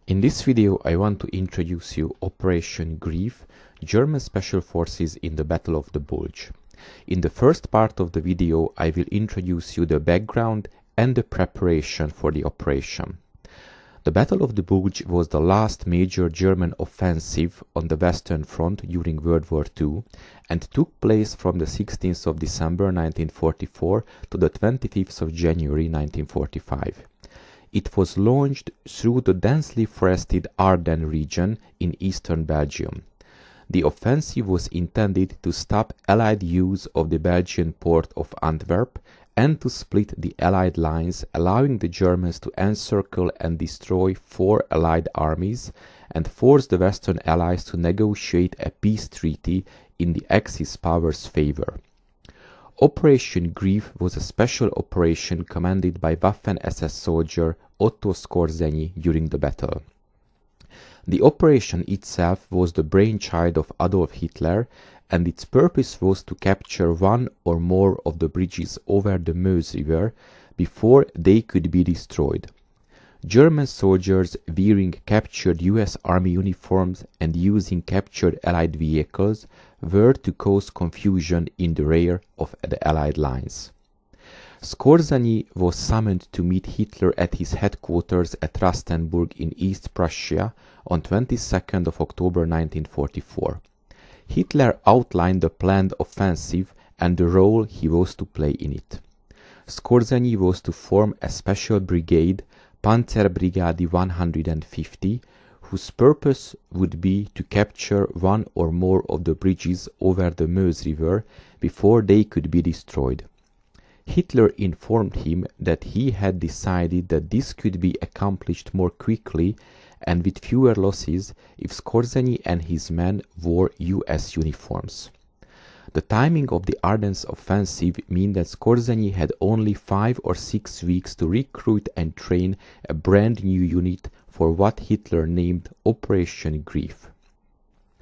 In this video I want to introduce you Operation Greif, German Special Forces in the Battle of the Bulge. In the first part of the video I will introduce you the background and the preparation for the operation. The Battle of the Bulge was the last major German offensive on the Western Front during World War II and took place from the 16th of December 1944 to the 25th of January 1945. It was launched through the densely forested Ardennes region in eastern Belgium. The offensive was intended to stop Allied use of the Belgian port of Antwerp and to split the Allied lines, allowing the Germans to encircle and destroy 4 Allied armies and force the Western Allies to negotiate a peace treaty in the Axis powers' favor. Operation Greif was a special operation commanded by Waffen-SS soldier Otto Skorzeny during the battle. The operation itself was the brainchild of Adolf Hitler, and its purpose was to capture one or more of the bridges over the Meuse river before they could be destroyed. German soldiers wearing captured US Army uniforms and using captured Allied vehicles were to cause confusion in the rear of the Allied lines. Skorzeny was summoned to meet Hitler at his headquarters at Rastenburg in East Prussia on 22nd of October 1944. Hitler outlined the planned offensive and the role he was to play in it. Skorzeny was to form a special brigade, Panzerbrigade 150, whose purpose would be to capture one or more of the bridges over the Meuse River before they could be destroyed. Hitler informed him that he had decided that this could be accomplished more quickly and with fewer losses if Skorzeny and his men wore US uniforms. The timing of the Ardennes offensive meant that Skorzeny had only 5 or 6 weeks to recruit and train a brand new unit for what Hitler named Operation Greif.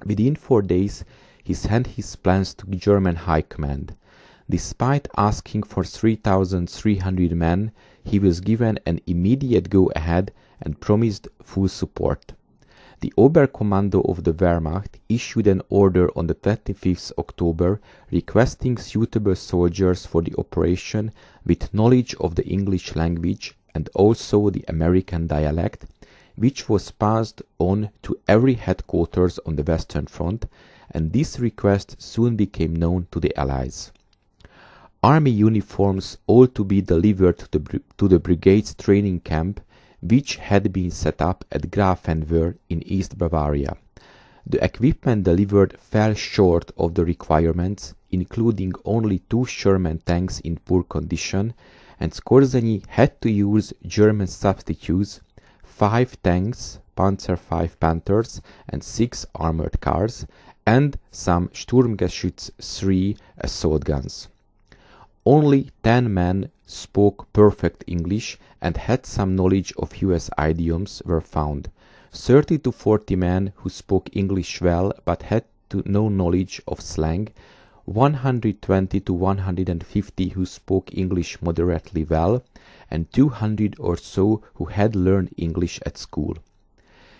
Within 4 days he sent his plans to German High Command. Despite asking for 3,300 men, he was given an immediate go-ahead and promised full support. The Oberkommando of the Wehrmacht issued an order on the 25th October requesting suitable soldiers for the operation with knowledge of the English language and also the American dialect, which was passed on to every headquarters on the Western Front, and this request soon became known to the Allies. Army uniforms all to be delivered to the brigade's training camp, which had been set up at Grafenwöhr in East Bavaria. The equipment delivered fell short of the requirements, including only 2 Sherman tanks in poor condition, and Skorzeny had to use German substitutes, 5 tanks, Panzer V Panthers, and 6 armored cars, and some Sturmgeschütz 3 assault guns. Only 10 men spoke perfect English and had some knowledge of US idioms were found. 30 to 40 men who spoke English well but had no knowledge of slang, 120 to 150 who spoke English moderately well, and 200 or so who had learned English at school.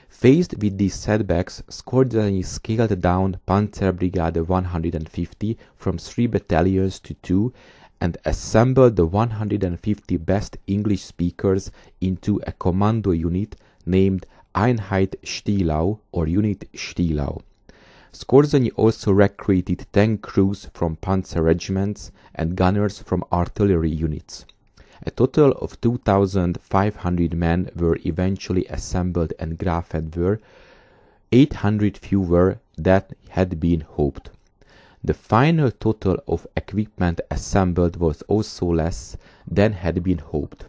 Faced with these setbacks, Skorzeny scaled down Panzerbrigade 150 from 3 battalions to 2 and assembled the 150 best English speakers into a commando unit named Einheit Stielau or Unit Stielau. Skorzeny also recruited tank crews from panzer regiments and gunners from artillery units. A total of 2,500 men were eventually assembled at Grafenwöhr, 800 fewer than had been hoped. The final total of equipment assembled was also less than had been hoped.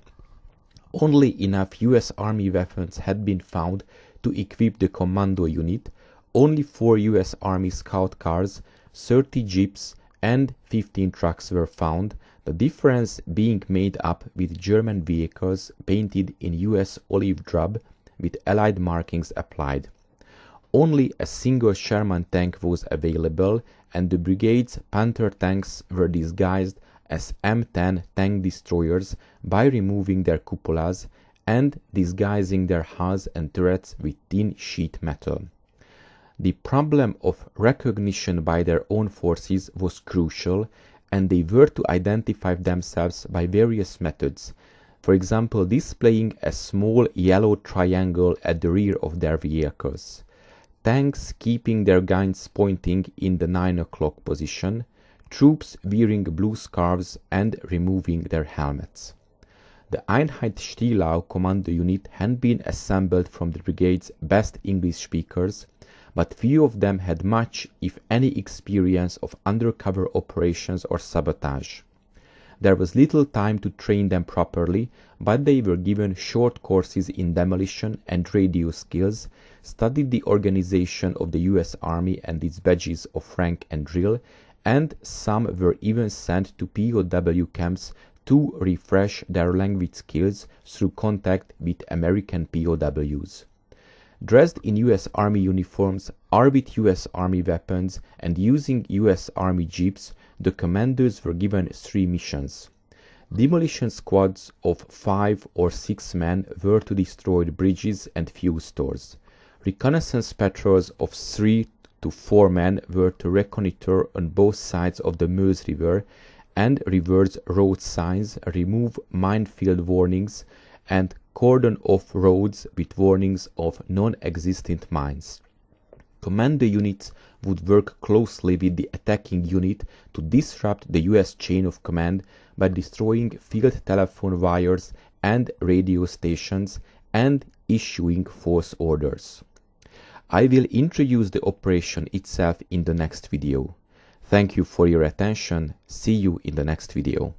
Only enough US Army weapons had been found to equip the commando unit, only 4 US Army scout cars, 30 jeeps and 15 trucks were found, the difference being made up with German vehicles painted in US olive drab with Allied markings applied. Only a single Sherman tank was available, and the brigade's Panther tanks were disguised as M10 tank destroyers by removing their cupolas and disguising their hulls and turrets with thin sheet metal. The problem of recognition by their own forces was crucial, and they were to identify themselves by various methods, for example displaying a small yellow triangle at the rear of their vehicles, tanks keeping their guns pointing in the 9 o'clock position, troops wearing blue scarves and removing their helmets. The Einheitsstielau commando unit had been assembled from the brigade's best English speakers, but few of them had much, if any, experience of undercover operations or sabotage. There was little time to train them properly, but they were given short courses in demolition and radio skills, studied the organization of the US Army and its badges of rank and drill, and some were even sent to POW camps to refresh their language skills through contact with American POWs. Dressed in US Army uniforms, armed with US Army weapons, and using US Army jeeps, the commanders were given 3 missions. Demolition squads of 5 or 6 men were to destroy bridges and fuel stores. Reconnaissance patrols of 3 to 4 men were to reconnoiter on both sides of the Meuse River and reverse road signs, remove minefield warnings, and cordon off roads with warnings of non-existent mines. Commando units would work closely with the attacking unit to disrupt the US chain of command by destroying field telephone wires and radio stations and issuing false orders. I will introduce the operation itself in the next video. Thank you for your attention. See you in the next video.